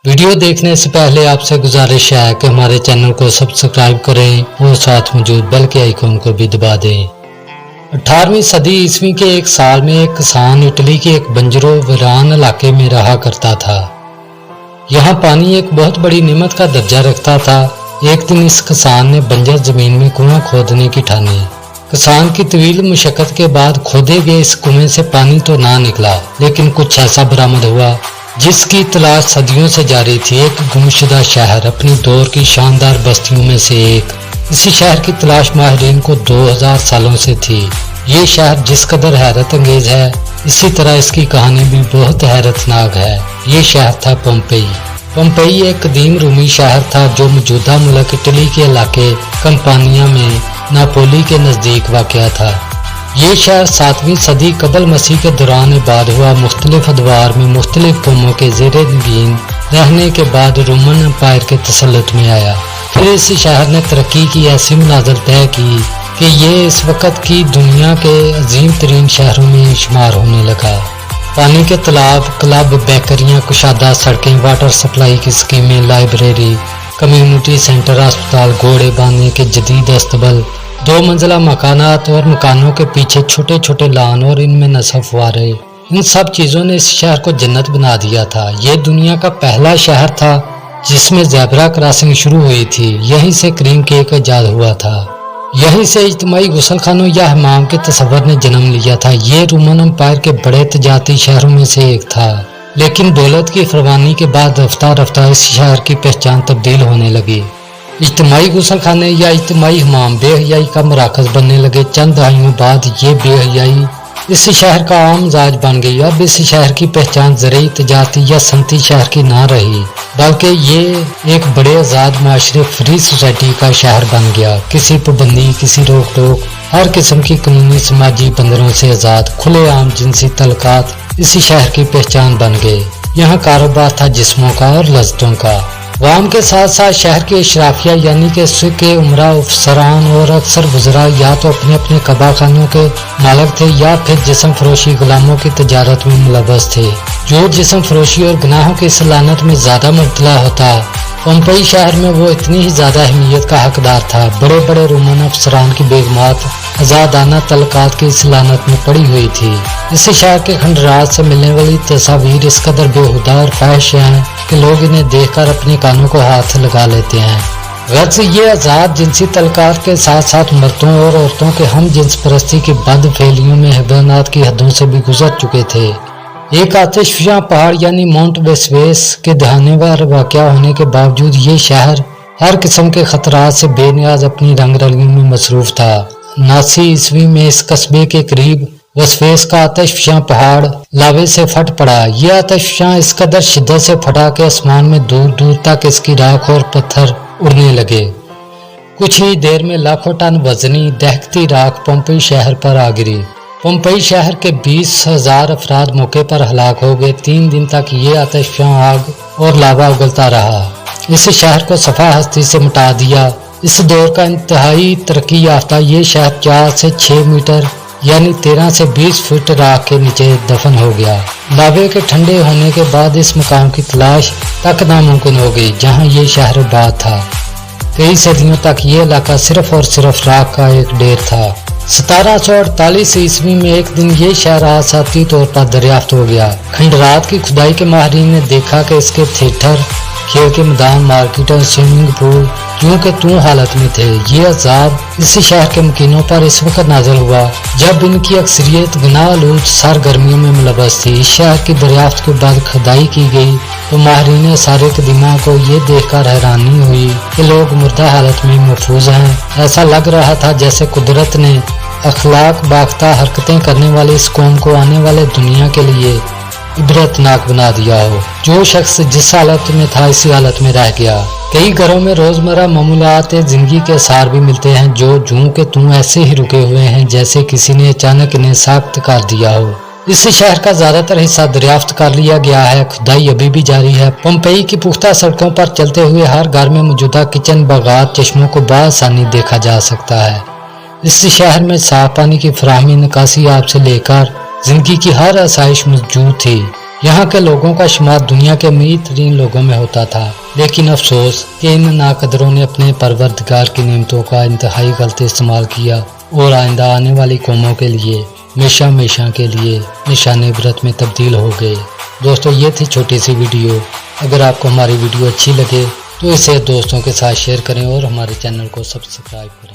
Video देखने से पहले आपसे गुजारिश है कि हमारे चैनल को सब्सक्राइब करें और साथ मौजूद बेल के आइकॉन को भी दबा दें। 18वीं सदी ईस्वी के एक साल में एक किसान इटली के एक बंजरो वीरान इलाके में रहा करता था। यहाँ पानी एक बहुत बड़ी नेमत का दर्जा रखता था। एक दिन इस किसान ने बंजर जमीन में कुआं खोदने की ठानी। किसान की तवील मुशक्कत के बाद खोदे गए इस कुएं से पानी तो ना निकला, लेकिन कुछ ऐसा बरामद हुआ जिसकी तलाश सदियों से जारी थी। एक गुमशुदा शहर, अपनी दौर की शानदार बस्तियों में से एक। इसी शहर की तलाश माहिरीन को 2000 सालों से थी। ये शहर जिस कदर हैरत अंगेज है, इसी तरह इसकी कहानी भी बहुत हैरतनाक है। ये शहर था पोम्पेई। पोम्पेई एक कदीम रूमी शहर था जो मौजूदा मुल्क इटली के इलाके कंपानिया में नापोली के नजदीक वाक़या था। ये शहर 7वीं सदी कबल मसीह के दौरान इबाद हुआ। मुख्तलिफ अदवार में मुख्तलिफ कौमों के ज़ेरे नगीन रहने के बाद रोमन एम्पायर के तसल्लुत में आया। फिर इस शहर ने तरक्की की ऐसी मनाज़िल तय की कि ये इस वक्त की दुनिया के अजीम तरीन शहरों में शुमार होने लगा। पानी के तालाब, क्लब, बेकरियाँ, कुशादा सड़कें, वाटर सप्लाई की स्कीमें, लाइब्रेरी, कम्युनिटी सेंटर, अस्पताल, घोड़े बांधने के जदीद अस्तबल, 2 मंजिला मकानात और मकानों के पीछे छोटे छोटे लान और इनमें नस्फ फुआरे, इन सब चीज़ों ने इस शहर को जन्नत बना दिया था। ये दुनिया का पहला शहर था जिसमें ज़ेब्रा क्रॉसिंग शुरू हुई थी। यहीं से क्रीम केक ईजाद हुआ था। यहीं से इज्तिमाई गुसलखानों या हमाम के तस्वर ने जन्म लिया था। ये रोमन एम्पायर के बड़े तजारती शहरों में से एक था, लेकिन दौलत की फरवानी के बाद रफ्ता रफ्ता इस शहर की पहचान तब्दील होने लगी। इज्तिमाई गुसलखाने या इज्तिमाई हमाम बेहयाई का मराकज बनने लगे। चंद दहाइयों बाद ये बेहयाई इस शहर का आम मिजाज बन गई। अब इस शहर की पहचान ज़रूरी तजारती या सनती शहर की ना रही, बल्कि ये एक बड़े आज़ाद माशरे, फ्री सोसाइटी का शहर बन गया। किसी पाबंदी, किसी रोक टोक, हर किस्म की कानूनी समाजी बंदरों से आज़ाद खुले आम जिनसी तलकात इसी शहर की पहचान बन गए। यहाँ कारोबार था जिस्मों का और लज्जतों का। वाम के साथ साथ शहर के इशराफिया यानी कि सुके उमरा, अफसरान और अक्सर गुजरा या तो अपने अपने कबा खानों के मालिक थे या फिर जिस्म फरोशी गुलामों की तजारत में मुलव्वस थे। जो जिस्म फरोशी और गुनाहों की सलानत में ज्यादा मुब्तला होता, पोम्पेई शहर में वो इतनी ही ज्यादा अहमियत का हकदार था। बड़े बड़े रोमन अफसरान की बेगमात आज़ादाना तलकात की सलानत में पड़ी हुई थी। इस शहर के खंडरात से मिलने वाली तस्वीर इस कदर बेहुदा और ख्वाहिश हैं कि लोग इन्हें देखकर अपने कानों को हाथ लगा लेते हैं। गर्ज ये आज़ाद जिनसी तलकात के साथ साथ मर्दों और औरतों के हम जिन्स परस्ती की बदफेलियों में हैवानात की हदों से भी गुजर चुके थे। एक आतिशफशां पहाड़ यानी माउंट वेसुवियस के दहाने वार वाक़या होने के बावजूद ये शहर हर किस्म के खतरात से बेनियाज अपनी रंग रंगियों में मसरूफ था। 79 ईस्वी में इस कस्बे के करीब वेसुवियस का आतिशफशां पहाड़ लावे से फट पड़ा। यह आतिशफशां इस कदर शिद्दत से फटा कि आसमान में दूर दूर तक इसकी राख और पत्थर उड़ने लगे। कुछ ही देर में लाखों टन वजनी दहकती राख पोम्पेई शहर पर आ गिरी। पोम्पेई शहर के 20,000 अफराद मौके पर हलाक हो गए। 3 दिन तक ये आतिशफशां आग और लावा उगलता रहा। इस शहर को सफा हस्ती से मिटा दिया। इस दौर का इंतहाई तरक्की याफ्ता ये शहर 4 से 6 मीटर यानी 13 से 20 फुट राख के नीचे दफन हो गया। लावे के ठंडे होने के बाद इस मुकाम की तलाश तक नामुमकिन हो गई जहाँ ये शहर आबाद था। कई सदियों तक ये इलाका सिर्फ और सिर्फ राख का एक ढेर था। 1748 ईस्वी में एक दिन ये शहर आसाती तौर पर दरियाफ्त हो गया। खंडरात की खुदाई के माहिरीन ने देखा कि इसके थिएटर, खेल के मैदान, मार्केट और स्विमिंग पूल यूं के तूं हालत में थे। ये अजाब इस शहर के मकीनों पर इस वक्त नाज़िल हुआ जब इनकी अक्सरियत गुनाह-आलूद सरगर्मियों में मुलव्वस थी। इस शहर की दरियाफ्त के बाद खुदाई की गई तो माहिरीन सारे कदीमा को ये देखकर हैरानी हुई कि लोग मुर्दा हालत में महफूज हैं। ऐसा लग रहा था जैसे कुदरत ने अखलाक बाख्ता हरकतें करने वाली इस कौम को आने वाले दुनिया के लिए इबरतनाक बना दिया हो। जो शख्स जिस हालत में था इसी हालत में रह गया। कई घरों में रोजमर्रा मामूलात जिंदगी के आसार भी मिलते हैं जो जूं के तूं ऐसे ही रुके हुए हैं जैसे किसी ने अचानक इन्हें साख्त कर दिया हो। इस शहर का ज्यादातर हिस्सा दरियाफ्त कर लिया गया है। खुदाई अभी भी जारी है। पोम्पेई की पुख्ता सड़कों पर चलते हुए हर घर में मौजूदा किचन, बागात, चश्मों को बआसानी देखा जा सकता है। इस शहर में साफ पानी की फराहमी, निकासी आप से लेकर जिंदगी की हर आसाइश मौजूद थी। यहाँ के लोगों का शुमार दुनिया के अमीर तरीन लोगों में होता था, लेकिन अफसोस कि इन नाकदरों ने अपने परवरदिगार की नेमतों का इंतहाई गलत इस्तेमाल किया और आइंदा आने वाली कौमों के लिए हमेशा हमेशा के लिए निशान इबरत में तब्दील हो गए। दोस्तों, ये थी छोटी सी वीडियो। अगर आपको हमारी वीडियो अच्छी लगे तो इसे दोस्तों के साथ शेयर करें और हमारे चैनल को सब्सक्राइब करें।